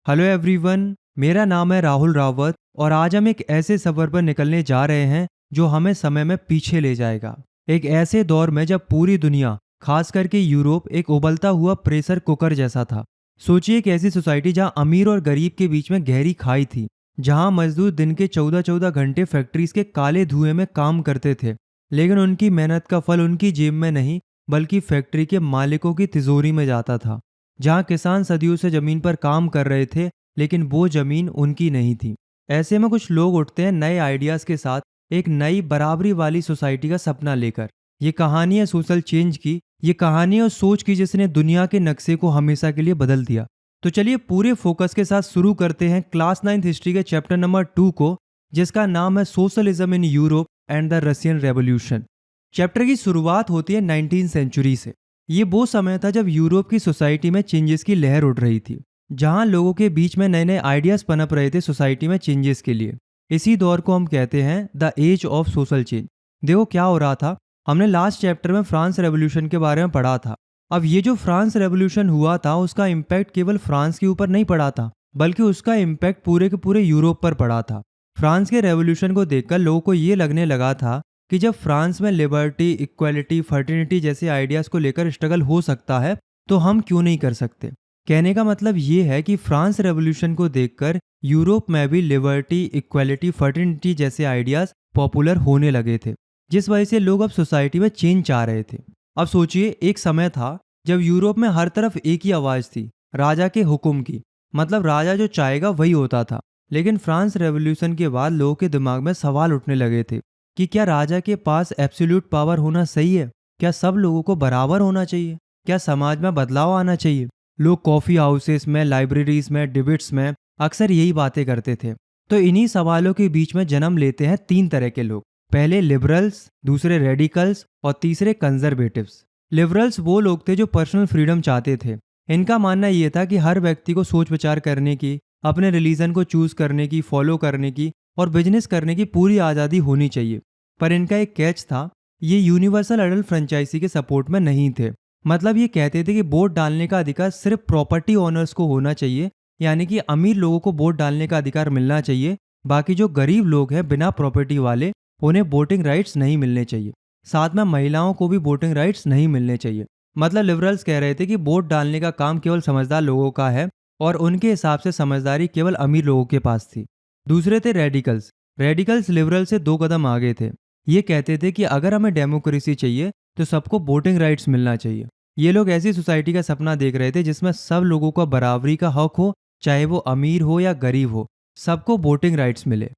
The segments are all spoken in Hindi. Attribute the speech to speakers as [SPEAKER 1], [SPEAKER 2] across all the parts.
[SPEAKER 1] हेलो एवरीवन, मेरा नाम है राहुल रावत और आज हम एक ऐसे सफर पर निकलने जा रहे हैं जो हमें समय में पीछे ले जाएगा। एक ऐसे दौर में जब पूरी दुनिया, खास करके यूरोप, एक उबलता हुआ प्रेशर कुकर जैसा था। सोचिए एक ऐसी सोसाइटी जहां अमीर और गरीब के बीच में गहरी खाई थी, जहां मजदूर दिन के 14-14 घंटे फैक्ट्रीज के काले धुएं में काम करते थे, लेकिन उनकी मेहनत का फल उनकी जेब में नहीं बल्कि फैक्ट्री के मालिकों की तिजोरी में जाता था। जहां किसान सदियों से जमीन पर काम कर रहे थे, लेकिन वो जमीन उनकी नहीं थी। ऐसे में कुछ लोग उठते हैं नए आइडियाज के साथ, एक नई बराबरी वाली सोसाइटी का सपना लेकर। ये कहानी है सोशल चेंज की, ये कहानी है उस सोच की जिसने दुनिया के नक्शे को हमेशा के लिए बदल दिया। तो चलिए पूरे फोकस के साथ शुरू करते हैं क्लास 9 हिस्ट्री के चैप्टर नंबर 2 को, जिसका नाम है socialism in Europe and the Russian revolution. Chapter की शुरुआत होती है 19 सेंचुरी से। ये वो समय था जब यूरोप की सोसाइटी में चेंजेस की लहर उठ रही थी, जहां लोगों के बीच में नए नए आइडियाज पनप रहे थे सोसाइटी में चेंजेस के लिए। इसी दौर को हम कहते हैं the age of social change. देखो क्या हो रहा था, हमने लास्ट चैप्टर में फ्रांस रेवोल्यूशन के बारे में पढ़ा था। अब ये जो फ्रांस रेवोल्यूशन हुआ था, उसका इम्पैक्ट केवल फ्रांस के ऊपर नहीं पड़ा था, बल्कि उसका इम्पैक्ट पूरे के पूरे यूरोप पर पड़ा था। फ्रांस के रेवोल्यूशन को देखकर लोगों को ये लगने लगा था कि जब फ्रांस में लिबर्टी, इक्वालिटी, फर्टिनिटी जैसे आइडियाज को लेकर स्ट्रगल हो सकता है, तो हम क्यों नहीं कर सकते। कहने का मतलब ये है कि फ्रांस रेवोल्यूशन को देखकर यूरोप में भी लिबर्टी, इक्वालिटी, फर्टिनिटी जैसे आइडियाज पॉपुलर होने लगे थे, जिस वजह से लोग अब सोसाइटी में चेंज चाह रहे थे। अब सोचिए एक समय था जब यूरोप में हर तरफ एक ही आवाज थी, राजा के हुक्म की। मतलब राजा जो चाहेगा वही होता था। लेकिन फ्रांस रेवोल्यूशन के बाद लोगों के दिमाग में सवाल उठने लगे थे कि क्या राजा के पास एब्सोल्यूट पावर होना सही है? क्या सब लोगों को बराबर होना चाहिए? क्या समाज में बदलाव आना चाहिए? लोग कॉफी हाउसेस में, लाइब्रेरीज में, डिबेट्स में अक्सर यही बातें करते थे। तो इन्हीं सवालों के बीच में जन्म लेते हैं तीन तरह के लोग। पहले लिबरल्स, दूसरे रेडिकल्स और तीसरे कंजर्वेटिव्स। लिबरल्स वो लोग थे जो पर्सनल फ्रीडम चाहते थे। इनका मानना ये था कि हर व्यक्ति को सोच विचार करने की, अपने रिलीजन को चूज करने की, फॉलो करने की और बिजनेस करने की पूरी आज़ादी होनी चाहिए। पर इनका एक कैच था, ये यूनिवर्सल अडल्ट फ्रेंचाइजी के सपोर्ट में नहीं थे। मतलब ये कहते थे कि वोट डालने का अधिकार सिर्फ प्रॉपर्टी ओनर्स को होना चाहिए, यानी कि अमीर लोगों को वोट डालने का अधिकार मिलना चाहिए। बाकी जो गरीब लोग हैं बिना प्रॉपर्टी वाले, उन्हें वोटिंग राइट्स नहीं मिलने चाहिए। साथ में महिलाओं को भी वोटिंग राइट्स नहीं मिलने चाहिए। मतलब लिबरल्स कह रहे थे कि वोट डालने का काम केवल समझदार लोगों का है और उनके हिसाब से समझदारी केवल अमीर लोगों के पास थी। दूसरे थे रेडिकल्स। रेडिकल्स लिबरल से 2 कदम आगे थे। ये कहते थे कि अगर हमें डेमोक्रेसी चाहिए तो सबको वोटिंग राइट्स मिलना चाहिए। ये लोग ऐसी सोसाइटी का सपना देख रहे थे जिसमें सब लोगों का बराबरी का हक हो, चाहे वो अमीर हो या गरीब हो, सबको वोटिंग राइट्स मिले।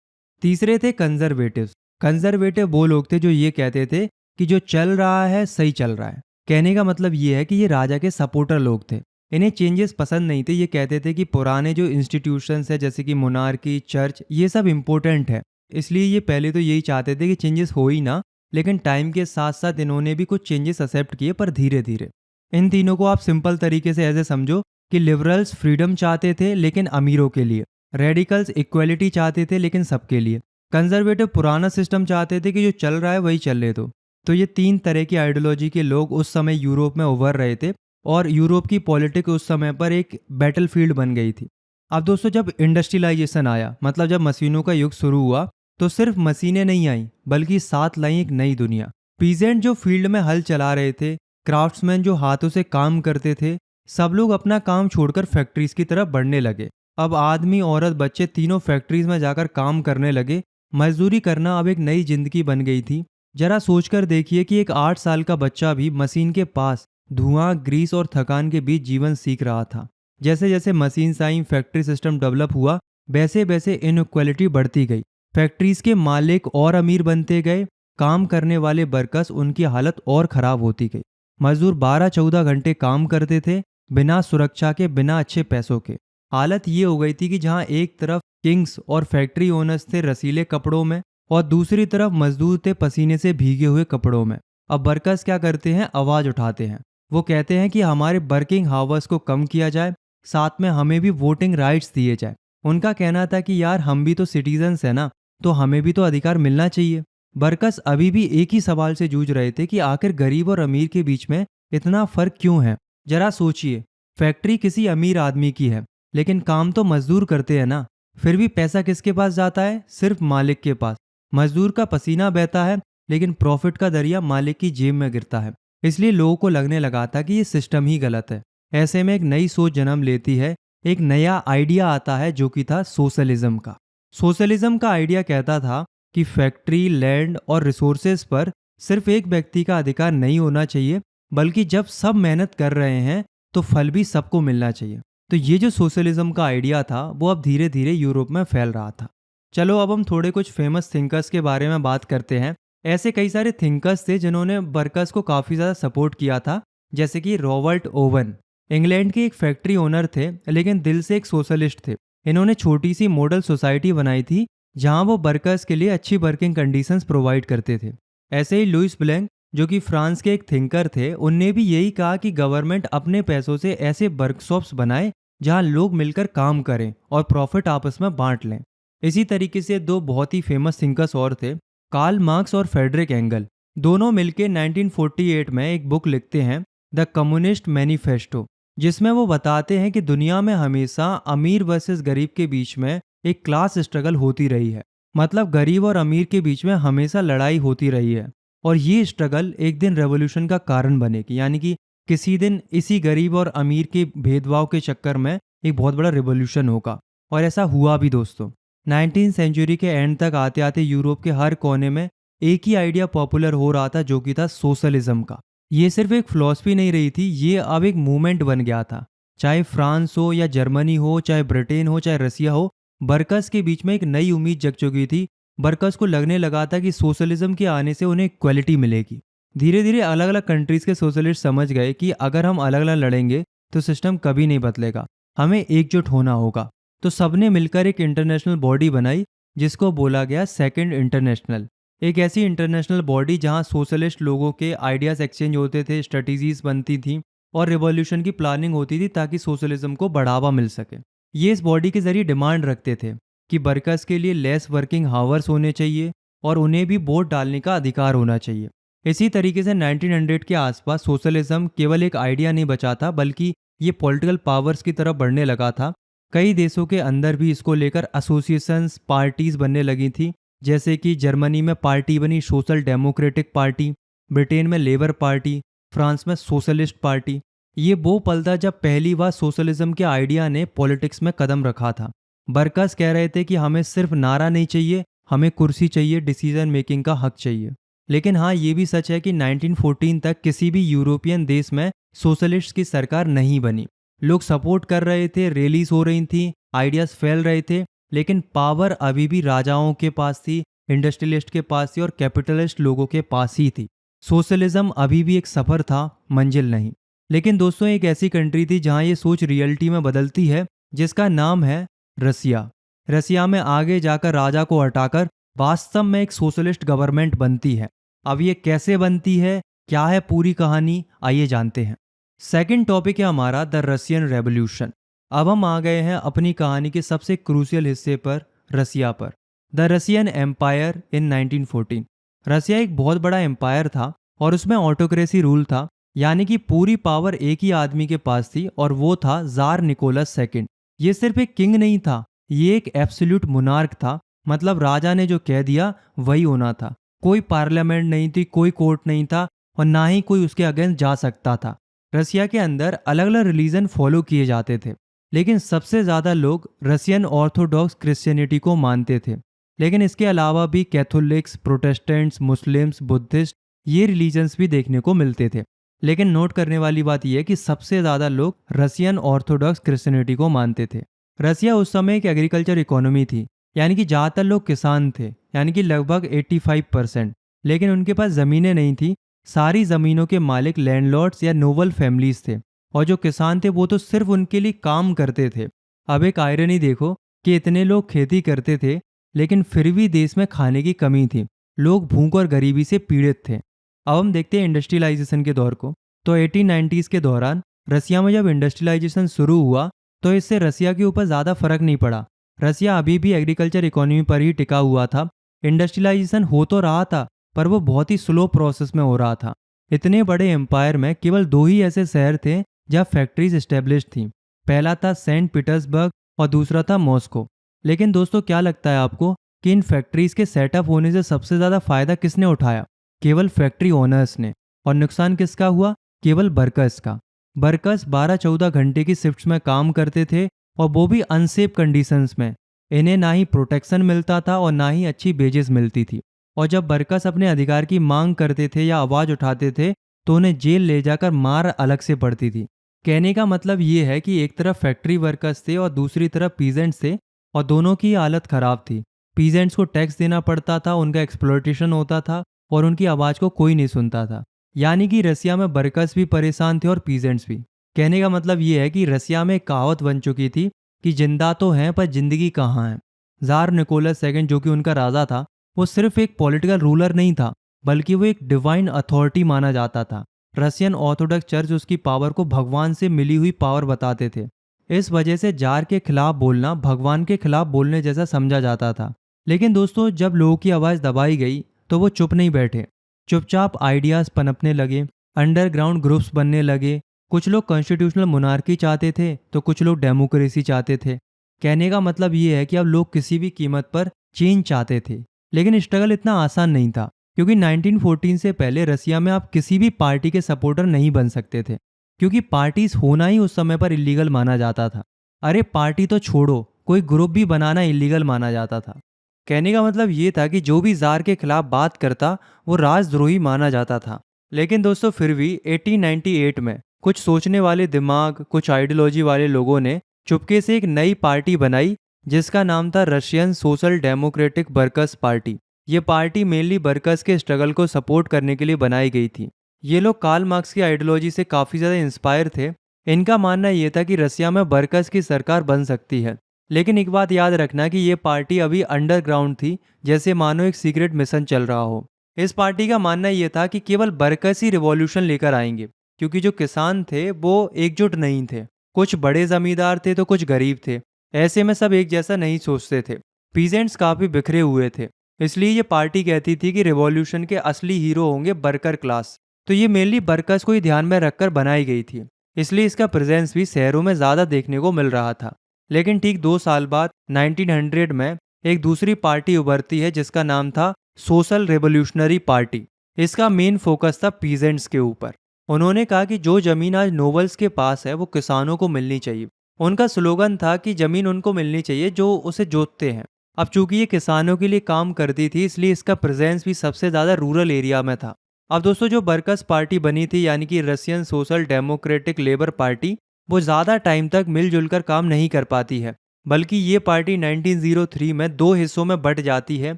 [SPEAKER 1] तीसरे थे कंजर्वेटिव्स। कंजर्वेटिव वो लोग थे जो ये कहते थे कि जो चल रहा है सही चल रहा है। कहने का मतलब ये है कि ये राजा के सपोर्टर लोग थे। इन्हें चेंजेस पसंद नहीं थे। ये कहते थे कि पुराने जो इंस्टीट्यूशंस है जैसे कि मोनार्की, चर्च, ये सब इम्पोर्टेंट है। इसलिए ये पहले तो यही चाहते थे कि चेंजेस हो ही ना, लेकिन टाइम के साथ साथ इन्होंने भी कुछ चेंजेस एक्सेप्ट किए, पर धीरे धीरे। इन तीनों को आप सिंपल तरीके से ऐसे समझो कि लिबरल्स फ्रीडम चाहते थे लेकिन अमीरों के लिए, रेडिकल्स इक्वलिटी चाहते थे लेकिन सबके लिए, कंजर्वेटिव पुराना सिस्टम चाहते थे कि जो चल रहा है वही चले। तो ये 3 तरह की आइडियोलॉजी के लोग उस समय यूरोप में उभर रहे थे और यूरोप की पॉलिटिक्स उस समय पर एक बैटलफील्ड बन गई थी। अब दोस्तों जब इंडस्ट्रियलाइजेशन आया, मतलब जब मशीनों का युग शुरू हुआ, तो सिर्फ मशीनें नहीं आई बल्कि साथ लाई एक नई दुनिया। पीजेंट जो फील्ड में हल चला रहे थे, क्राफ्ट्समैन जो हाथों से काम करते थे, सब लोग अपना काम छोड़कर फैक्ट्रीज की तरफ बढ़ने लगे। अब आदमी, औरत, बच्चे तीनों फैक्ट्रीज में जाकर काम करने लगे। मजदूरी करना अब एक नई जिंदगी बन गई थी। जरा सोचकर देखिए कि एक 8 साल का बच्चा भी मशीन के पास धुआं, ग्रीस और थकान के बीच जीवन सीख रहा था। जैसे जैसे मशीन आई, फैक्ट्री सिस्टम डेवलप हुआ, वैसे वैसे इनइक्वालिटी बढ़ती गई। फैक्ट्रीज के मालिक और अमीर बनते गए, काम करने वाले वर्कर्स, उनकी हालत और खराब होती गई। मजदूर 12-14 घंटे काम करते थे, बिना सुरक्षा के, बिना अच्छे पैसों के। हालत ये हो गई थी कि जहाँ एक तरफ किंग्स और फैक्ट्री ओनर्स थे रसीले कपड़ों में, और दूसरी तरफ मजदूर थे पसीने से भीगे हुए कपड़ों में। अब वर्कर्स क्या करते हैं? आवाज उठाते हैं। वो कहते हैं कि हमारे वर्किंग हावर्स को कम किया जाए, साथ में हमें भी वोटिंग राइट्स दिए जाए। उनका कहना था कि यार हम भी तो सिटीजन्स हैं ना, तो हमें भी तो अधिकार मिलना चाहिए। वर्कर्स अभी भी एक ही सवाल से जूझ रहे थे कि आखिर गरीब और अमीर के बीच में इतना फर्क क्यों है। जरा सोचिए, फैक्ट्री किसी अमीर आदमी की है, लेकिन काम तो मजदूर करते हैं ना। फिर भी पैसा किसके पास जाता है? सिर्फ मालिक के पास। मजदूर का पसीना बहता है, लेकिन प्रॉफिट का दरिया मालिक की जेब में गिरता है। इसलिए लोगों को लगने लगा था कि ये सिस्टम ही गलत है। ऐसे में एक नई सोच जन्म लेती है, एक नया आइडिया आता है जो कि था सोशलिज्म का। सोशलिज्म का आइडिया कहता था कि फैक्ट्री, लैंड और रिसोर्सेज पर सिर्फ एक व्यक्ति का अधिकार नहीं होना चाहिए, बल्कि जब सब मेहनत कर रहे हैं तो फल भी सबको मिलना चाहिए। तो ये जो सोशलिज्म का आइडिया था वो अब धीरे धीरे यूरोप में फैल रहा था। चलो अब हम थोड़े कुछ फेमस थिंकर्स के बारे में बात करते हैं। ऐसे कई सारे थिंकर्स थे जिन्होंने वर्कर्स को काफ़ी ज़्यादा सपोर्ट किया था, जैसे कि रॉबर्ट ओवन। इंग्लैंड के एक फैक्ट्री ओनर थे, लेकिन दिल से एक सोशलिस्ट थे। इन्होंने छोटी सी मॉडल सोसाइटी बनाई थी जहां वो वर्कर्स के लिए अच्छी वर्किंग कंडीशंस प्रोवाइड करते थे। ऐसे ही लुइस ब्लैंक, जो कि फ्रांस के एक थिंकर थे, उनने भी यही कहा कि गवर्नमेंट अपने पैसों से ऐसे वर्कशॉप्स बनाए जहां लोग मिलकर काम करें और प्रॉफिट आपस में बांट लें। इसी तरीके से दो बहुत ही फेमस थिंकर्स और थे, कार्ल मार्क्स और फ्रेडरिक एंगल। दोनों मिलकर 1948 में एक बुक लिखते हैं, द कम्युनिस्ट मैनिफेस्टो, जिसमें वो बताते हैं कि दुनिया में हमेशा अमीर वर्सेस गरीब के बीच में एक क्लास स्ट्रगल होती रही है। मतलब गरीब और अमीर के बीच में हमेशा लड़ाई होती रही है, और ये स्ट्रगल एक दिन रेवोल्यूशन का कारण बनेगी। यानी कि किसी दिन इसी गरीब और अमीर के भेदभाव के चक्कर में एक बहुत बड़ा रेवोल्यूशन होगा। और ऐसा हुआ भी दोस्तों। 19 सेंचुरी के एंड तक आते आते यूरोप के हर कोने में एक ही आइडिया पॉपुलर हो रहा था, जो कि था सोशलिज्म का। ये सिर्फ एक फिलॉसफी नहीं रही थी, ये अब एक मूवमेंट बन गया था। चाहे फ्रांस हो या जर्मनी हो, चाहे ब्रिटेन हो, चाहे रसिया हो, वर्कर्स के बीच में एक नई उम्मीद जग चुकी थी। वर्कर्स को लगने लगा था कि सोशलिज्म के आने से उन्हें इक्वलिटी मिलेगी। धीरे धीरे अलग अलग कंट्रीज के सोशलिस्ट समझ गए कि अगर हम अलग अलग लड़ेंगे तो सिस्टम कभी नहीं बदलेगा, हमें एकजुट होना होगा। तो सबने मिलकर एक इंटरनेशनल बॉडी बनाई, जिसको बोला गया सेकंड इंटरनेशनल। एक ऐसी इंटरनेशनल बॉडी जहां सोशलिस्ट लोगों के आइडियाज एक्सचेंज होते थे, स्ट्रेटजीज बनती थी और रिवॉल्यूशन की प्लानिंग होती थी, ताकि सोशलिज्म को बढ़ावा मिल सके। ये इस बॉडी के जरिए डिमांड रखते थे कि वर्कर्स के लिए लेस वर्किंग हावर्स होने चाहिए और उन्हें भी वोट डालने का अधिकार होना चाहिए। इसी तरीके से 1900 के आसपास सोशलिज्म केवल एक आइडिया नहीं बचा था, बल्कि ये पॉलिटिकल पावर्स की तरफ बढ़ने लगा था। कई देशों के अंदर भी इसको लेकर एसोसिएशंस, पार्टीज बनने लगी थी। जैसे कि जर्मनी में पार्टी बनी सोशल डेमोक्रेटिक पार्टी, ब्रिटेन में लेबर पार्टी, फ्रांस में सोशलिस्ट पार्टी। ये वो पल था जब पहली बार सोशलिज्म के आइडिया ने पॉलिटिक्स में कदम रखा था। वर्कर्स कह रहे थे कि हमें सिर्फ नारा नहीं चाहिए, हमें कुर्सी चाहिए, डिसीजन मेकिंग का हक चाहिए। लेकिन हाँ, ये भी सच है कि 1914 तक किसी भी यूरोपियन देश में सोशलिस्ट की सरकार नहीं बनी। लोग सपोर्ट कर रहे थे, रैलीज हो रही थी, आइडियाज फैल रहे थे, लेकिन पावर अभी भी राजाओं के पास थी, इंडस्ट्रियलिस्ट के पास थी और कैपिटलिस्ट लोगों के पास ही थी। सोशलिज्म अभी भी एक सफर था, मंजिल नहीं। लेकिन दोस्तों, एक ऐसी कंट्री थी जहां ये सोच रियलिटी में बदलती है, जिसका नाम है रसिया। रसिया में आगे जाकर राजा को हटाकर वास्तव में एक सोशलिस्ट गवर्नमेंट बनती है। अब ये कैसे बनती है, क्या है पूरी कहानी, आइए जानते हैं। सेकंड टॉपिक है हमारा द रशियन रेवोल्यूशन। अब हम आ गए हैं अपनी कहानी के सबसे क्रूशियल हिस्से पर, रसिया पर। The Russian empire in 1914। Russia एक बहुत बड़ा एम्पायर था और उसमें ऑटोक्रेसी रूल था, यानी कि पूरी पावर एक ही आदमी के पास थी और वो था जार निकोलस सेकंड। ये सिर्फ एक किंग नहीं था, ये एक एब्सोल्यूट मोनार्क था। मतलब राजा ने जो कह दिया वही होना था। कोई पार्लियामेंट नहीं थी, कोई कोर्ट नहीं था और ना ही कोई उसके अगेंस्ट जा सकता था। रसिया के अंदर अलग अलग रिलीजन फॉलो किए जाते थे, लेकिन सबसे ज़्यादा लोग रशियन ऑर्थोडॉक्स क्रिश्चियनिटी को मानते थे। लेकिन इसके अलावा भी कैथोलिक्स, प्रोटेस्टेंट्स, मुस्लिम्स, बुद्धिस्ट, ये रिलीजन्स भी देखने को मिलते थे। लेकिन नोट करने वाली बात यह है कि सबसे ज़्यादा लोग रशियन ऑर्थोडॉक्स क्रिश्चियनिटी को मानते थे। रसिया उस समय एक एग्रीकल्चर इकोनॉमी थी, यानी कि ज़्यादातर लोग किसान थे, यानी कि लगभग 85%। लेकिन उनके पास ज़मीनें नहीं थी। सारी ज़मीनों के मालिक लैंडलॉर्ड्स या नोबल फैमिलीज थे, और जो किसान थे वो तो सिर्फ उनके लिए काम करते थे। अब एक आयरनी देखो कि इतने लोग खेती करते थे, लेकिन फिर भी देश में खाने की कमी थी। लोग भूख और गरीबी से पीड़ित थे। अब हम देखते हैं इंडस्ट्रियलाइजेशन के दौर को। तो 1890s के दौरान रसिया में जब इंडस्ट्रियलाइजेशन शुरू हुआ तो इससे रसिया के ऊपर ज़्यादा फर्क नहीं पड़ा। रसिया अभी भी एग्रीकल्चर इकोनॉमी पर ही टिका हुआ था। इंडस्ट्रियलाइजेशन हो तो रहा था, पर वो बहुत ही स्लो प्रोसेस में हो रहा था। इतने बड़े एम्पायर में केवल 2 ही ऐसे शहर थे जहाँ फैक्ट्रीज एस्टेब्लिश थी। पहला था सेंट पीटर्सबर्ग और दूसरा था मॉस्को। लेकिन दोस्तों, क्या लगता है आपको कि इन फैक्ट्रीज के सेटअप होने से सबसे ज़्यादा फायदा किसने उठाया? केवल फैक्ट्री ओनर्स ने। और नुकसान किसका हुआ? केवल वर्कर्स का। वर्कर्स 12-14 घंटे की शिफ्ट्स में काम करते थे, और वो भी अनसेफ कंडीशंस में। इन्हें ना ही प्रोटेक्शन मिलता था और ना ही अच्छी वेजेस मिलती थी। और जब वर्कर्स अपने अधिकार की मांग करते थे या आवाज़ उठाते थे, तो उन्हें जेल ले जाकर मार अलग से पड़ती थी। कहने का मतलब ये है कि एक तरफ फैक्ट्री वर्कर्स थे और दूसरी तरफ पीजेंट्स थे, और दोनों की हालत खराब थी। पीजेंट्स को टैक्स देना पड़ता था, उनका एक्सप्लॉयटेशन होता था, और उनकी आवाज़ को कोई नहीं सुनता था। यानी कि रसिया में वर्कर्स भी परेशान थे और पीजेंट्स भी। कहने का मतलब ये है कि रसिया में एक कहावत बन चुकी थी कि जिंदा तो हैं पर जिंदगी कहाँ है। जार निकोलस सेकंड, जो कि उनका राजा था, वो सिर्फ एक पॉलिटिकल रूलर नहीं था, बल्कि वो एक डिवाइन अथॉरिटी माना जाता था। रशियन ऑर्थोडॉक्स चर्च उसकी पावर को भगवान से मिली हुई पावर बताते थे। इस वजह से जार के खिलाफ बोलना भगवान के खिलाफ बोलने जैसा समझा जाता था। लेकिन दोस्तों, जब लोगों की आवाज़ दबाई गई तो वो चुप नहीं बैठे। चुपचाप आइडियाज़ पनपने लगे, अंडरग्राउंड ग्रुप्स बनने लगे। कुछ लोग कॉन्स्टिट्यूशनल मोनार्की चाहते थे तो कुछ लोग डेमोक्रेसी चाहते थे। कहने का मतलब ये है कि अब लोग किसी भी कीमत पर चेंज चाहते थे। लेकिन स्ट्रगल इतना आसान नहीं था, क्योंकि 1914 से पहले रसिया में आप किसी भी पार्टी के सपोर्टर नहीं बन सकते थे, क्योंकि पार्टीज होना ही उस समय पर इलीगल माना जाता था। अरे पार्टी तो छोड़ो, कोई ग्रुप भी बनाना इलीगल माना जाता था। कहने का मतलब ये था कि जो भी जार के खिलाफ बात करता वो राजद्रोही माना जाता था। लेकिन दोस्तों, फिर भी 1898 में कुछ सोचने वाले दिमाग, कुछ आइडियोलॉजी वाले लोगों ने चुपके से एक नई पार्टी बनाई, जिसका नाम था Russian social democratic workers party. ये पार्टी मेनली वर्कर्स के स्ट्रगल को सपोर्ट करने के लिए बनाई गई थी। ये लोग कार्ल मार्क्स की आइडियोलॉजी से काफ़ी ज़्यादा इंस्पायर थे। इनका मानना ये था कि रसिया में वर्कर्स की सरकार बन सकती है। लेकिन एक बात याद रखना कि ये पार्टी अभी अंडरग्राउंड थी, जैसे मानो एक सीक्रेट मिशन चल रहा हो। इस पार्टी का मानना ये था कि केवल वर्कर्स ही रिवॉल्यूशन लेकर आएंगे, क्योंकि जो किसान थे वो एकजुट नहीं थे। कुछ बड़े जमींदार थे तो कुछ गरीब थे। ऐसे में सब एक जैसा नहीं सोचते थे। पीजेंट्स काफ़ी बिखरे हुए थे। इसलिए ये पार्टी कहती थी कि रिवॉल्यूशन के असली हीरो होंगे वर्कर क्लास। तो ये मेनली वर्कर्स को ही ध्यान में रखकर बनाई गई थी। इसलिए इसका प्रेजेंस भी शहरों में ज़्यादा देखने को मिल रहा था। लेकिन ठीक 2 साल बाद 1900 में एक दूसरी पार्टी उभरती है, जिसका नाम था सोशल रेवोल्यूशनरी पार्टी। इसका मेन फोकस था पीजेंट्स के ऊपर। उन्होंने कहा कि जो जमीन आज नोबल्स के पास है वो किसानों को मिलनी चाहिए। उनका स्लोगन था कि जमीन उनको मिलनी चाहिए जो उसे जोतते हैं। अब चूंकि ये किसानों के लिए काम करती थी, इसलिए इसका प्रेजेंस भी सबसे ज़्यादा रूरल एरिया में था। अब दोस्तों, जो वर्कर्स पार्टी बनी थी, यानी कि Russian social democratic labour party, वो ज़्यादा टाइम तक मिलजुल कर काम नहीं कर पाती है। बल्कि ये पार्टी 1903 में 2 हिस्सों में बंट जाती है।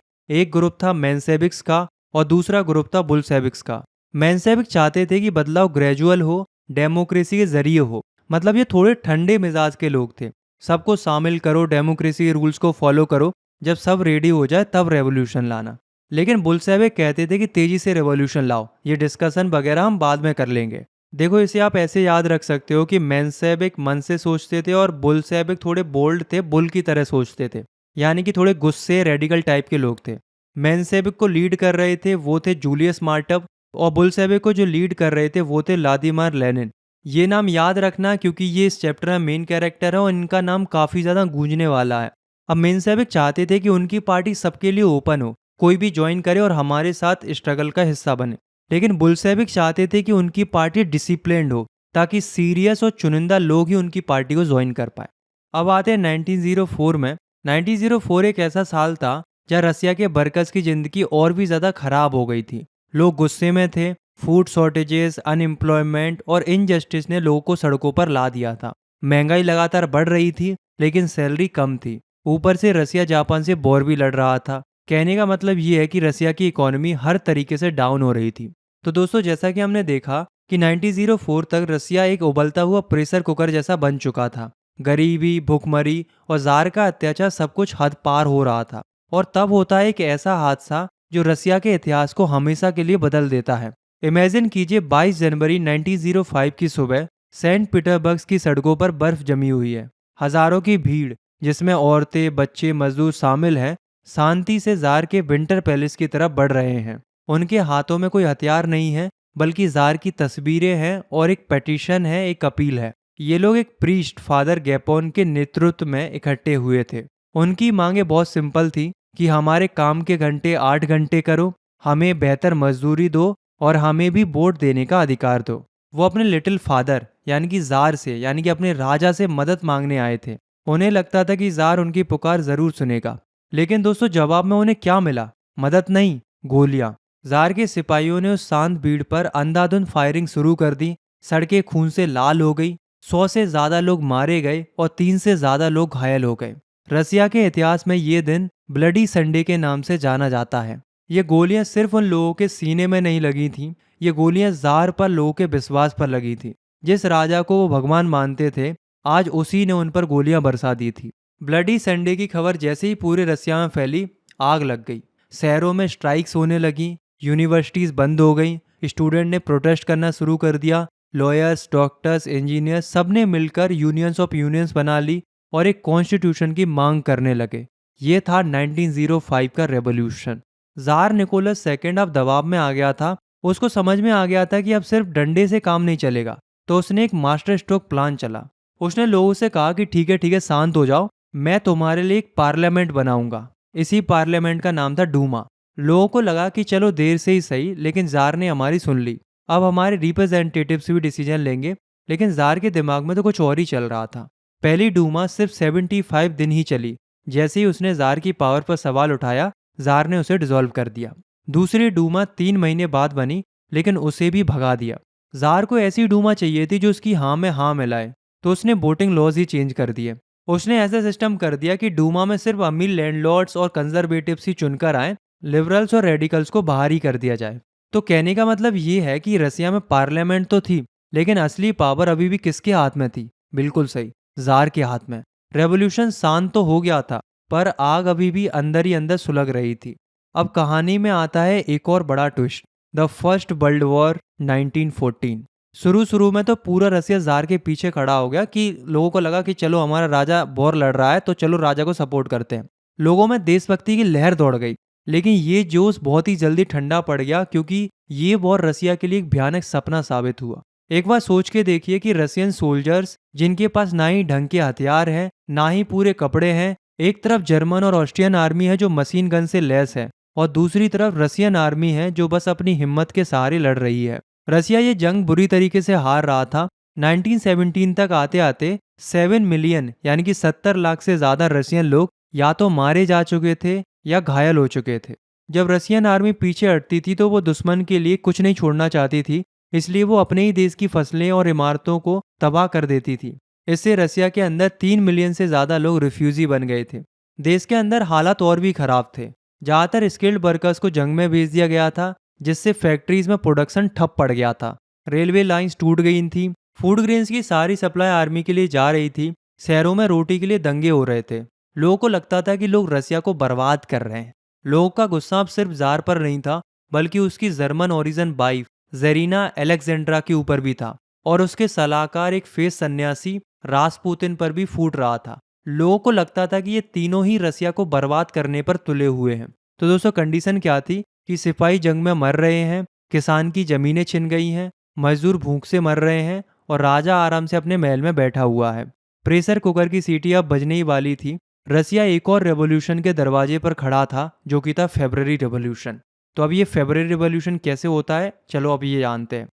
[SPEAKER 1] एक ग्रुप था मेंशेविक्स का और दूसरा ग्रुप था बुल्शेविक्स का। मेंशेविक चाहते थे कि बदलाव ग्रेजुअल हो, डेमोक्रेसी के जरिए हो। मतलब ये थोड़े ठंडे मिजाज के लोग थे। सबको शामिल करो, डेमोक्रेसी के रूल्स को फॉलो करो, जब सब रेडी हो जाए तब रेवोल्यूशन लाना। लेकिन बुल्शेविक कहते थे कि तेजी से रेवोल्यूशन लाओ, ये डिस्कशन वगैरह हम बाद में कर लेंगे। देखो, इसे आप ऐसे याद रख सकते हो कि मेंशेविक मन से सोचते थे और बुल्शेविक थोड़े बोल्ड थे, बुल की तरह सोचते थे। यानी कि थोड़े गुस्से, रेडिकल टाइप के लोग थे। मेंशेविक को लीड कर रहे थे वो थे जूलियस मार्टव, और बुल्शेविक को जो लीड कर रहे थे वो थे व्लादिमीर लेनिन। ये नाम याद रखना, क्योंकि ये इस चैप्टर में मेन कैरेक्टर है और इनका नाम काफ़ी ज़्यादा गूंजने वाला है। अब मेंशेविक चाहते थे कि उनकी पार्टी सबके लिए ओपन हो, कोई भी ज्वाइन करे और हमारे साथ स्ट्रगल का हिस्सा बने। लेकिन बुल्शेविक चाहते थे कि उनकी पार्टी डिसिप्लिन्ड हो, ताकि सीरियस और चुनिंदा लोग ही उनकी पार्टी को ज्वाइन कर पाए। अब आते हैं 1904 में। 1904 एक ऐसा साल था जहाँ रसिया के वर्कर्स की ज़िंदगी और भी ज़्यादा खराब हो गई थी। लोग गुस्से में थे। फूड शॉर्टेजेस, अनएम्प्लॉयमेंट और इनजस्टिस ने लोगों को सड़कों पर ला दिया था। महंगाई लगातार बढ़ रही थी, लेकिन सैलरी कम थी। ऊपर से रसिया जापान से वॉर भी लड़ रहा था। कहने का मतलब ये है कि रसिया की इकोनॉमी हर तरीके से डाउन हो रही थी। तो दोस्तों, जैसा कि हमने देखा कि 1904 तक रसिया एक उबलता हुआ प्रेशर कुकर जैसा बन चुका था। गरीबी, भुखमरी और जार का अत्याचार सब कुछ हद पार हो रहा था। और तब होता है एक ऐसा हादसा जो रसिया के इतिहास को हमेशा के लिए बदल देता है। इमेजिन कीजिए, 22 जनवरी 1905 की सुबह सेंट पीटर्सबर्ग की सड़कों पर बर्फ जमी हुई है। हजारों की भीड़, जिसमें औरतें, बच्चे, मजदूर शामिल हैं, शांति से जार के विंटर पैलेस की तरफ बढ़ रहे हैं। उनके हाथों में कोई हथियार नहीं है, बल्कि जार की तस्वीरें हैं और एक पेटिशन है, एक अपील है। ये लोग एक प्रीस्ट फादर गैपोन के नेतृत्व में इकट्ठे हुए थे। उनकी मांगें बहुत सिंपल थी कि हमारे काम के घंटे 8 घंटे करो, हमें बेहतर मजदूरी दो और हमें भी वोट देने का अधिकार दो। वो अपने लिटिल फादर यानी कि जार से यानी कि अपने राजा से मदद मांगने आए थे। उन्हें लगता था कि जार उनकी पुकार जरूर सुनेगा। लेकिन दोस्तों, जवाब में उन्हें क्या मिला? मदद नहीं, गोलियां। जार के सिपाहियों ने उस शांत भीड़ पर अंधाधुंध फायरिंग शुरू कर दी। सड़कें खून से लाल हो गई। 100 से ज्यादा लोग मारे गए और 3 से ज्यादा लोग घायल हो गए। रसिया के इतिहास में ये दिन ब्लडी संडे के नाम से जाना जाता है। ये गोलियां सिर्फ उन लोगों के सीने में नहीं लगी थीं, ये गोलियां जार पर लोगों के विश्वास पर लगी थी। जिस राजा को वो भगवान मानते थे, आज उसी ने उन पर गोलियां बरसा दी थी। ब्लडी संडे की खबर जैसे ही पूरे रसिया में फैली, आग लग गई। शहरों में स्ट्राइक्स होने लगी, यूनिवर्सिटीज बंद हो गई, स्टूडेंट ने प्रोटेस्ट करना शुरू कर दिया। लॉयर्स, डॉक्टर्स, इंजीनियर्स सब ने मिलकर यूनियंस ऑफ यूनियंस बना ली और एक कॉन्स्टिट्यूशन की मांग करने लगे। ये था 1905 का रेवोल्यूशन। जार निकोलस सेकेंड अब दबाव में आ गया था। उसको समझ में आ गया था कि अब सिर्फ डंडे से काम नहीं चलेगा। तो उसने एक मास्टर स्ट्रोक प्लान चला। उसने लोगों से कहा कि ठीक है शांत हो जाओ, मैं तुम्हारे लिए एक पार्लियामेंट बनाऊंगा। इसी पार्लियामेंट का नाम था डूमा। लोगों को लगा कि चलो देर से ही सही, लेकिन जार ने हमारी सुन ली। अब हमारे रिप्रेजेंटेटिव्स भी डिसीजन लेंगे। लेकिन जार के दिमाग में तो कुछ और ही चल रहा था। पहली डूमा सिर्फ 75 दिन ही चली। जैसे ही उसने जार की पावर पर सवाल उठाया, जार ने उसे डिसॉल्व कर दिया। दूसरी डूमा 3 महीने बाद बनी, लेकिन उसे भी भगा दिया। जार को ऐसी डूमा चाहिए थी जो उसकी हाँ में हाँ मिलाए, तो उसने वोटिंग लॉज ही चेंज कर दिए। उसने ऐसा सिस्टम कर दिया कि डूमा में सिर्फ अमीर लैंडलॉर्ड्स और कंजर्वेटिव्स ही चुनकर आए, लिबरल्स और रेडिकल्स को बाहर ही कर दिया जाए। तो कहने का मतलब ये है कि रसिया में पार्लियामेंट तो थी, लेकिन असली पावर अभी भी किसके हाथ में थी? बिल्कुल सही, जार के हाथ में। रेवोल्यूशन शांत तो हो गया था, पर आग अभी भी अंदर ही अंदर सुलग रही थी। अब कहानी में आता है एक और बड़ा twist, the first world war 1914। शुरू में तो पूरा रसिया जार के पीछे खड़ा हो गया कि लोगों को लगा कि चलो हमारा राजा वॉर लड़ रहा है तो चलो राजा को सपोर्ट करते हैं। लोगों में देशभक्ति की लहर दौड़ गई। लेकिन ये जोश बहुत ही जल्दी ठंडा पड़ गया, क्योंकि ये वॉर रसिया के लिए एक भयानक सपना साबित हुआ। एक बार सोच के देखिए कि रसियन सोल्जर्स जिनके पास ना ही ढंग के हथियार हैं, ना ही पूरे कपड़े हैं, एक तरफ जर्मन और ऑस्ट्रियन आर्मी है जो मशीन गन से लैस है, और दूसरी तरफ रसियन आर्मी है जो बस अपनी हिम्मत के सहारे लड़ रही है। रसिया ये जंग बुरी तरीके से हार रहा था। 1917 तक आते आते 7 मिलियन यानी कि 70 लाख से ज्यादा रसियन लोग या तो मारे जा चुके थे या घायल हो चुके थे। जब रसियन आर्मी पीछे हटती थी तो वो दुश्मन के लिए कुछ नहीं छोड़ना चाहती थी, इसलिए वो अपने ही देश की फसलें और इमारतों को तबाह कर देती थी। इससे रसिया के अंदर 3 मिलियन से ज्यादा लोग रिफ्यूजी बन गए थे। देश के अंदर हालात और भी खराब थे। ज्यादातर स्किल्ड वर्कर्स को जंग में भेज दिया गया था, जिससे फैक्ट्रीज में प्रोडक्शन ठप पड़ गया था। रेलवे लाइंस टूट गई थी। फूड ग्रेन्स की सारी सप्लाई आर्मी के लिए जा रही थी। शहरों में रोटी के लिए दंगे हो रहे थे। लोगों को लगता था कि लोग रसिया को बर्बाद कर रहे हैं। लोगों का गुस्सा अब सिर्फ जार पर नहीं था, बल्कि उसकी जर्मन ओरिजिन वाइफ जेरिना अलेक्जेंड्रा के ऊपर भी था, और उसके सलाहकार एक फेस सन्यासी रासपुतिन पर भी फूट रहा था। लोगों को लगता था कि ये तीनों ही रसिया को बर्बाद करने पर तुले हुए हैं। तो दोस्तों, कंडीशन क्या थी कि सिपाही जंग में मर रहे हैं, किसान की जमीनें छिन गई हैं, मजदूर भूख से मर रहे हैं, और राजा आराम से अपने महल में बैठा हुआ है। प्रेशर कुकर की सीटी अब बजने ही वाली थी। रसिया एक और रेवोल्यूशन के दरवाजे पर खड़ा था, जो कि था फेब्रुअरी रेवोल्यूशन। तो अब ये फेब्रुअरी रेवोल्यूशन कैसे होता है, चलो अब ये जानते हैं।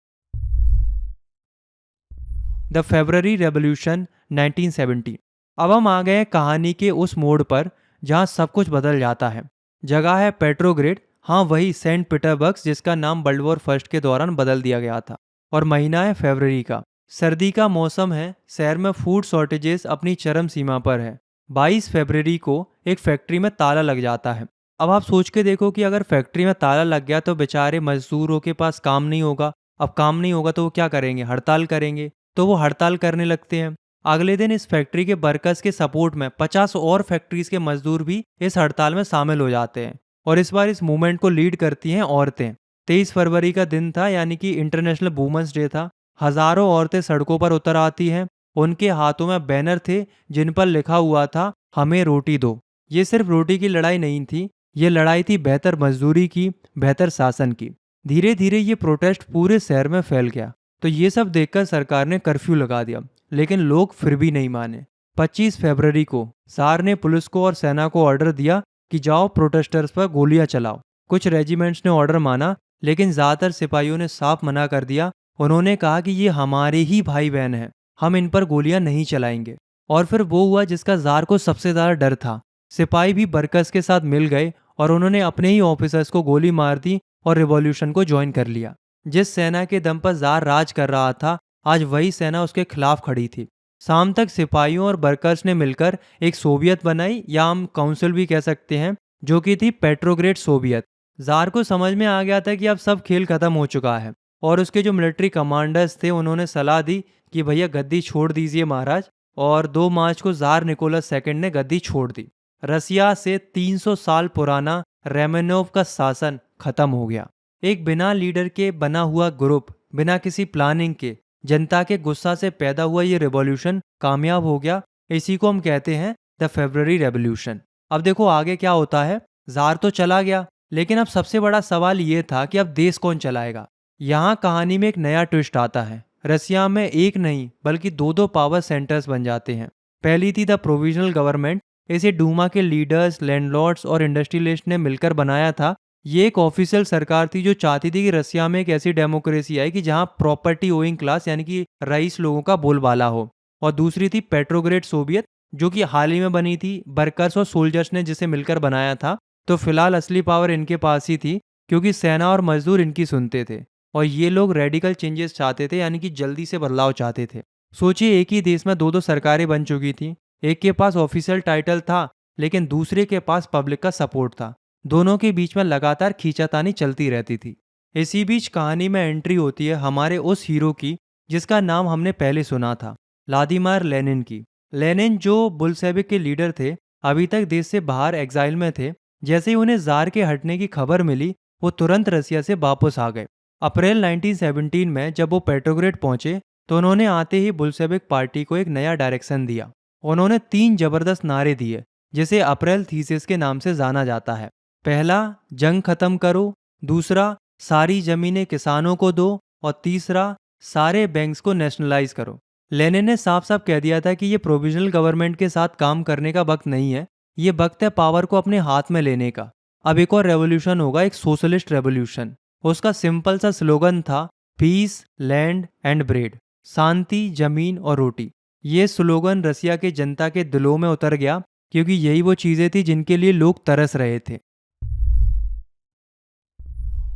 [SPEAKER 1] The February revolution 1917। अब हम आ गए हैं कहानी के उस मोड़ पर जहां सब कुछ बदल जाता है। जगह है पेट्रोग्रेड, हाँ वही सेंट पीटर्सबर्ग जिसका नाम वर्ल्ड वॉर फर्स्ट के दौरान बदल दिया गया था। और महीना है फरवरी का। सर्दी का मौसम है। शहर में फूड शॉर्टेजेस अपनी चरम सीमा पर है। 22 फरवरी को एक फैक्ट्री में ताला लग जाता है। अब आप सोच के देखो कि अगर फैक्ट्री में ताला लग गया तो बेचारे मजदूरों के पास काम नहीं होगा। अब काम नहीं होगा तो वो क्या करेंगे? हड़ताल करेंगे। तो वो हड़ताल करने लगते हैं। अगले दिन इस फैक्ट्री के वर्कर्स के सपोर्ट में 50 और फैक्ट्रीज के मजदूर भी इस हड़ताल में शामिल हो जाते हैं। और इस बार इस मूवमेंट को लीड करती हैं औरतें। 23 फरवरी का दिन था, यानी कि इंटरनेशनल वुमेन्स डे था। हजारों औरतें सड़कों पर उतर आती हैं। उनके हाथों में बैनर थे जिन पर लिखा हुआ था, हमें रोटी दो। ये सिर्फ रोटी की लड़ाई नहीं थी, ये लड़ाई थी बेहतर मजदूरी की, बेहतर शासन की। धीरे धीरे ये प्रोटेस्ट पूरे शहर में फैल गया। तो ये सब देखकर सरकार ने कर्फ्यू लगा दिया। लेकिन लोग फिर भी नहीं माने। 25 फरवरी को ज़ार ने पुलिस को और सेना को ऑर्डर दिया कि जाओ प्रोटेस्टर्स पर गोलियां चलाओ। कुछ रेजिमेंट्स ने ऑर्डर माना, लेकिन ज़्यादातर सिपाहियों ने साफ मना कर दिया। उन्होंने कहा कि ये हमारे ही भाई बहन हैं, हम इन पर गोलियां नहीं चलाएंगे। और फिर वो हुआ जिसका ज़ार को सबसे ज़्यादा डर था। सिपाही भी बरकस के साथ मिल गए और उन्होंने अपने ही ऑफिसर्स को गोली मार दी और रिवॉल्यूशन को ज्वाइन कर लिया। जिस सेना के दम पर ज़ार राज कर रहा था, आज वही सेना उसके खिलाफ खड़ी थी। शाम तक सिपाहियों और वर्कर्स ने मिलकर एक सोवियत बनाई, या हम काउंसिल भी कह सकते हैं, जो कि थी पेट्रोग्रेड सोवियत। ज़ार को समझ में आ गया था कि अब सब खेल खत्म हो चुका है, और उसके जो मिलिट्री कमांडर्स थे उन्होंने सलाह दी कि भैया गद्दी छोड़ दीजिए महाराज। और 2 मार्च को ज़ार निकोलस सेकंड ने गद्दी छोड़ दी। रसिया से 300 साल पुराना रेमेनोव का शासन खत्म हो गया। एक बिना लीडर के बना हुआ ग्रुप, बिना किसी प्लानिंग के, जनता के गुस्सा से पैदा हुआ ये रिवॉल्यूशन कामयाब हो गया। इसी को हम कहते हैं द फेब्रुअरी रेवोल्यूशन। अब देखो आगे क्या होता है। ज़ार तो चला गया, लेकिन अब सबसे बड़ा सवाल ये था कि अब देश कौन चलाएगा। यहाँ कहानी में एक नया ट्विस्ट आता है। रसिया में एक नहीं बल्कि 2 पावर सेंटर्स बन जाते हैं। पहली थी द प्रोविजनल गवर्नमेंट। इसे डूमा के लीडर्स, लैंडलॉर्ड्स और इंडस्ट्रियलिस्ट ने मिलकर बनाया था। ये एक ऑफिशियल सरकार थी जो चाहती थी कि रसिया में एक ऐसी डेमोक्रेसी आए कि जहां प्रॉपर्टी ओइंग क्लास यानी कि रईस लोगों का बोलबाला हो। और दूसरी थी पेट्रोग्रेड सोवियत, जो कि हाल ही में बनी थी। वर्कर्स और सोल्जर्स ने जिसे मिलकर बनाया था। तो फिलहाल असली पावर इनके पास ही थी, क्योंकि सेना और मजदूर इनकी सुनते थे और ये लोग रेडिकल चेंजेस चाहते थे, यानी कि जल्दी से बदलाव चाहते थे। सोचिए, एक ही देश में 2 सरकारें बन चुकी थी। एक के पास ऑफिशियल टाइटल था, लेकिन दूसरे के पास पब्लिक का सपोर्ट था। दोनों के बीच में लगातार खींचातानी चलती रहती थी। इसी बीच कहानी में एंट्री होती है हमारे उस हीरो की जिसका नाम हमने पहले सुना था, व्लादिमीर लेनिन की। लेनिन जो बुल्शेविक के लीडर थे, अभी तक देश से बाहर एग्जाइल में थे। जैसे ही उन्हें जार के हटने की खबर मिली, वो तुरंत रसिया से वापस आ गए। अप्रैल 1917 में जब वो पेट्रोग्रेड पहुंचे, तो उन्होंने आते ही बुल्शेविक पार्टी को एक नया डायरेक्शन दिया। उन्होंने 3 जबरदस्त नारे दिए, जिसे अप्रैल थीसिस के नाम से जाना जाता है। पहला, जंग खत्म करो। दूसरा, सारी जमीनें किसानों को दो। और तीसरा, सारे बैंक्स को नेशनलाइज करो। लेनिन ने साफ साफ कह दिया था कि ये प्रोविजनल गवर्नमेंट के साथ काम करने का वक्त नहीं है, ये वक्त है पावर को अपने हाथ में लेने का। अब एक और रेवोल्यूशन होगा, एक सोशलिस्ट रेवोल्यूशन। उसका सिंपल सा स्लोगन था, पीस, लैंड एंड ब्रेड, शांति, जमीन और रोटी। ये स्लोगन रसिया के जनता के दिलों में उतर गया, क्योंकि यही वो चीजें थी जिनके लिए लोग तरस रहे थे।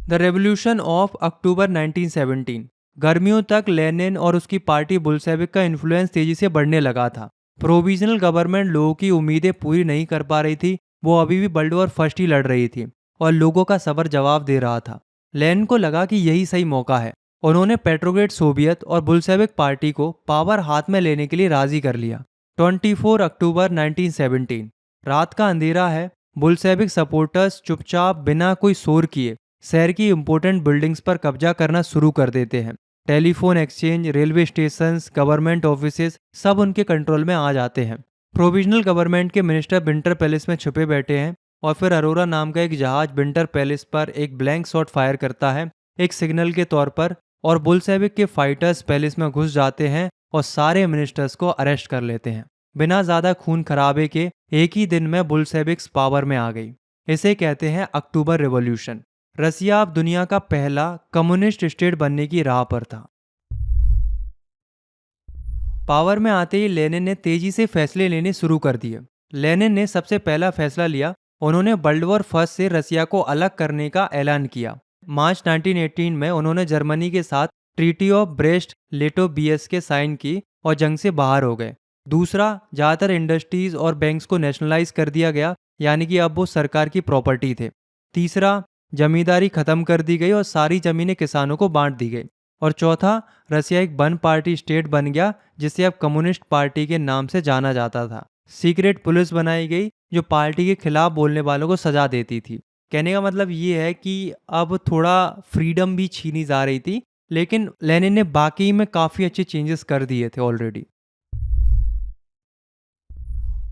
[SPEAKER 1] The revolution of October 1917। गर्मियों तक लेनिन और उसकी पार्टी बुल्शेविक का इन्फ्लुएंस तेजी से बढ़ने लगा था। प्रोविजनल गवर्नमेंट लोगों की उम्मीदें पूरी नहीं कर पा रही थी। वो अभी भी वर्ल्ड वॉर फर्स्ट ही लड़ रही थी और लोगों का सब्र जवाब दे रहा था। लेनिन को लगा कि यही सही मौका है। उन्होंने पेट्रोग्रेड सोवियत और बुल्शेविक पार्टी को पावर हाथ में लेने के लिए राजी कर लिया। 24 अक्टूबर 1917, रात का अंधेरा है। बुल्शेविक सपोर्टर्स चुपचाप बिना कोई शोर किए शहर की इंपॉर्टेंट बिल्डिंग्स पर कब्जा करना शुरू कर देते हैं। Telephone exchange, railway stations, government offices सब उनके कंट्रोल में आ जाते हैं। प्रोविजनल गवर्नमेंट के मिनिस्टर विंटर पैलेस में छुपे बैठे हैं और फिर अरोरा नाम का एक जहाज विंटर पैलेस पर एक ब्लैंक शॉट फायर करता है एक सिग्नल के तौर पर, और बुल्शेविक के फाइटर्स पैलेस में घुस जाते हैं और सारे मिनिस्टर्स को अरेस्ट कर लेते हैं। बिना ज्यादा खून खराबे के एक ही दिन में बुल्शेविक्स पावर में आ गई। इसे कहते हैं अक्टूबर रिवॉल्यूशन। रसिया अब दुनिया का पहला कम्युनिस्ट स्टेट बनने की राह पर था। पावर में आते ही लेनिन ने तेजी से फैसले लेने शुरू कर दिए। लेनिन ने सबसे पहला फैसला लिया, उन्होंने वर्ल्ड वॉर फर्स्ट से रसिया को अलग करने का ऐलान किया। मार्च 1918 में उन्होंने जर्मनी के साथ ट्रीटी ऑफ ब्रेस्ट लिटोवियस्क साइन की और जंग से बाहर हो गए। दूसरा, ज़्यादातर इंडस्ट्रीज और बैंक्स को नेशनलाइज कर दिया गया, यानी कि अब वो सरकार की प्रॉपर्टी थे। तीसरा, जमींदारी खत्म कर दी गई और सारी जमीनें किसानों को बांट दी गई। और चौथा, रसिया एक वन पार्टी स्टेट बन गया, जिसे अब कम्युनिस्ट पार्टी के नाम से जाना जाता था। सीक्रेट पुलिस बनाई गई जो पार्टी के खिलाफ बोलने वालों को सजा देती थी। कहने का मतलब ये है कि अब थोड़ा फ्रीडम भी छीनी जा रही थी, लेकिन लेनिन ने बाकी में काफ़ी अच्छे चेंजेस कर दिए थे ऑलरेडी।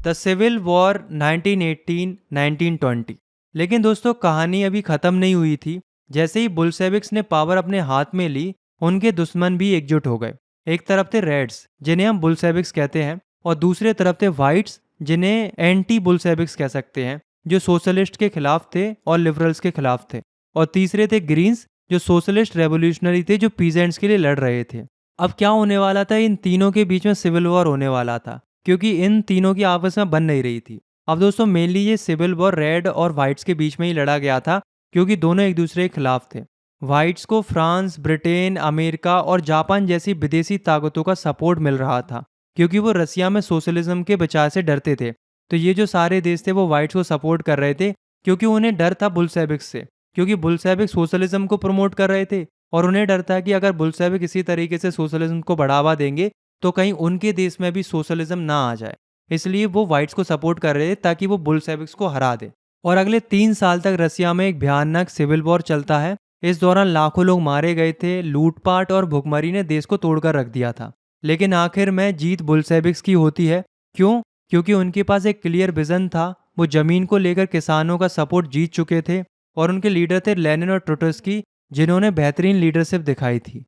[SPEAKER 1] The civil war 1918-1920। लेकिन दोस्तों, कहानी अभी ख़त्म नहीं हुई थी। जैसे ही बुल्शेविक्स ने पावर अपने हाथ में ली, उनके दुश्मन भी एकजुट हो गए। एक तरफ थे रेड्स जिन्हें हम बुल्शेविक्स कहते हैं, और दूसरे तरफ थे वाइट्स जिन्हें एंटी बुल्शेविक्स कह सकते हैं, जो सोशलिस्ट के खिलाफ थे और लिबरल्स के खिलाफ थे। और तीसरे थे ग्रीन्स, जो सोशलिस्ट रेवोल्यूशनरी थे, जो पीजेंट्स के लिए लड़ रहे थे। अब क्या होने वाला था, इन तीनों के बीच में सिविल वॉर होने वाला था, क्योंकि इन तीनों की आपस में बन नहीं रही थी। अब दोस्तों मेनली ये सिविल वॉर रेड और वाइट्स के बीच में ही लड़ा गया था, क्योंकि दोनों एक दूसरे के खिलाफ थे। वाइट्स को फ्रांस, ब्रिटेन, अमेरिका और जापान जैसी विदेशी ताकतों का सपोर्ट मिल रहा था, क्योंकि वो रसिया में सोशलिज्म के बचाव से डरते थे। तो ये जो सारे देश थे वो वाइट्स को सपोर्ट कर रहे थे, क्योंकि उन्हें डर था बुल्शेविक्स से, क्योंकि बुल्शेविक सोशलिज्म को प्रमोट कर रहे थे, और उन्हें डर था कि अगर बुल्शेविक इसी तरीके से सोशलिज्म को बढ़ावा देंगे तो कहीं उनके देश में भी सोशलिज्म ना आ जाए। इसलिए वो वाइट्स को सपोर्ट कर रहे थे ताकि वो बुल्शेविक्स को हरा दे। और अगले 3 साल तक रसिया में एक भयानक सिविल वॉर चलता है। इस दौरान लाखों लोग मारे गए थे, लूटपाट और भुखमरी ने देश को तोड़कर रख दिया था। लेकिन आखिर में जीत बुल्शेविक्स की होती है। क्यों? क्योंकि उनके पास एक क्लियर विजन था। वो जमीन को लेकर किसानों का सपोर्ट जीत चुके थे, और उनके लीडर थे लेनिन और ट्रोट्स्की, जिन्होंने बेहतरीन लीडरशिप दिखाई थी।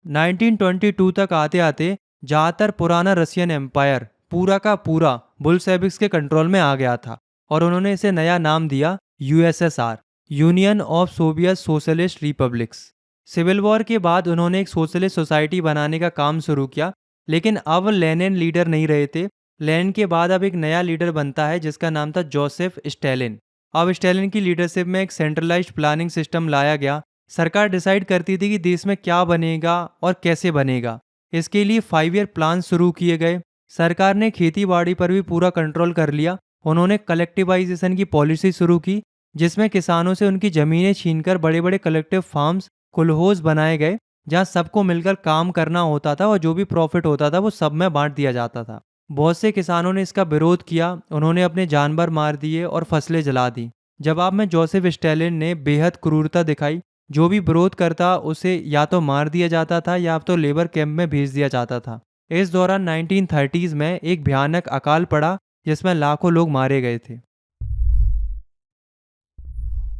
[SPEAKER 1] 1922 तक आते आते ज़्यादातर पुराना रशियन एम्पायर पूरा का पूरा बुल्शेविक्स के कंट्रोल में आ गया था, और उन्होंने इसे नया नाम दिया USSR, union of Soviet socialist republics. Civil war के बाद उन्होंने एक सोशलिस्ट सोसाइटी बनाने का काम शुरू किया, लेकिन अब लेनिन लीडर नहीं रहे थे। लेनिन के बाद अब एक नया लीडर बनता है जिसका नाम था जोसेफ स्टालिन। अब स्टालिन की लीडरशिप में एक सेंट्रलाइज्ड प्लानिंग सिस्टम लाया गया। सरकार डिसाइड करती थी कि देश में क्या बनेगा और कैसे बनेगा। इसके लिए 5 ईयर प्लान शुरू किए गए। सरकार ने खेती बाड़ी पर भी पूरा कंट्रोल कर लिया। उन्होंने कलेक्टिवाइजेशन की पॉलिसी शुरू की, जिसमें किसानों से उनकी जमीनें छीनकर बड़े बड़े कलेक्टिव फार्म्स, कुलहोज बनाए गए, जहां सबको मिलकर काम करना होता था और जो भी प्रॉफिट होता था वो सब में बांट दिया जाता था। बहुत से किसानों ने इसका विरोध किया, उन्होंने अपने जानवर मार दिए और फसलें जला दी। जवाब में जोसेफ स्टालिन ने बेहद क्रूरता दिखाई। जो भी विरोध करता उसे या तो मार दिया जाता था या तो लेबर कैंप में भेज दिया जाता था। इस दौरान 1930s में एक भयानक अकाल पड़ा, जिसमें लाखों लोग मारे गए थे।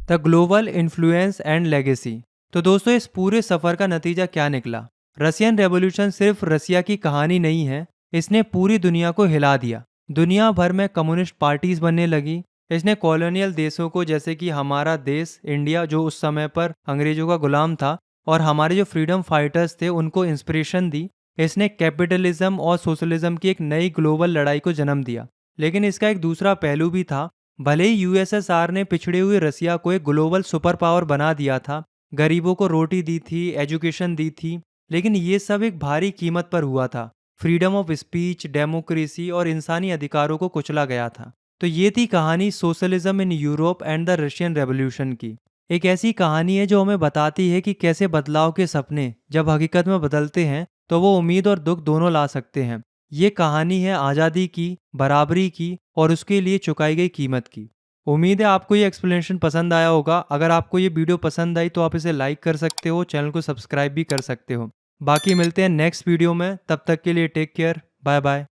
[SPEAKER 1] The global influence and legacy. तो दोस्तों इस पूरे सफर का नतीजा क्या निकला? रशियन रेवोल्यूशन सिर्फ रसिया की कहानी नहीं है, इसने पूरी दुनिया को हिला दिया। दुनिया भर में कम्युनिस्ट पार्टीज बनने लगी। इसने कॉलोनियल देशों को, जैसे कि हमारा देश इंडिया जो उस समय पर अंग्रेजों का गुलाम था, और हमारे जो फ्रीडम फाइटर्स थे, उनको इंस्पिरेशन दी। इसने कैपिटलिज्म और सोशलिज्म की एक नई ग्लोबल लड़ाई को जन्म दिया। लेकिन इसका एक दूसरा पहलू भी था। भले ही यूएसएसआर ने पिछड़े हुए रसिया को एक ग्लोबल सुपर पावर बना दिया था, गरीबों को रोटी दी थी, एजुकेशन दी थी, लेकिन ये सब एक भारी कीमत पर हुआ था। फ्रीडम ऑफ स्पीच, डेमोक्रेसी और इंसानी अधिकारों को कुचला गया था। तो ये थी कहानी socialism in Europe and the Russian revolution की। एक ऐसी कहानी है जो हमें बताती है कि कैसे बदलाव के सपने जब हकीकत में बदलते हैं तो वो उम्मीद और दुख दोनों ला सकते हैं। ये कहानी है आज़ादी की, बराबरी की और उसके लिए चुकाई गई कीमत की। उम्मीद है आपको ये एक्सप्लेनेशन पसंद आया होगा। अगर आपको ये वीडियो पसंद आई तो आप इसे लाइक कर सकते हो, चैनल को सब्सक्राइब भी कर सकते हो। बाकी मिलते हैं नेक्स्ट वीडियो में, तब तक के लिए टेक केयर, बाय बाय।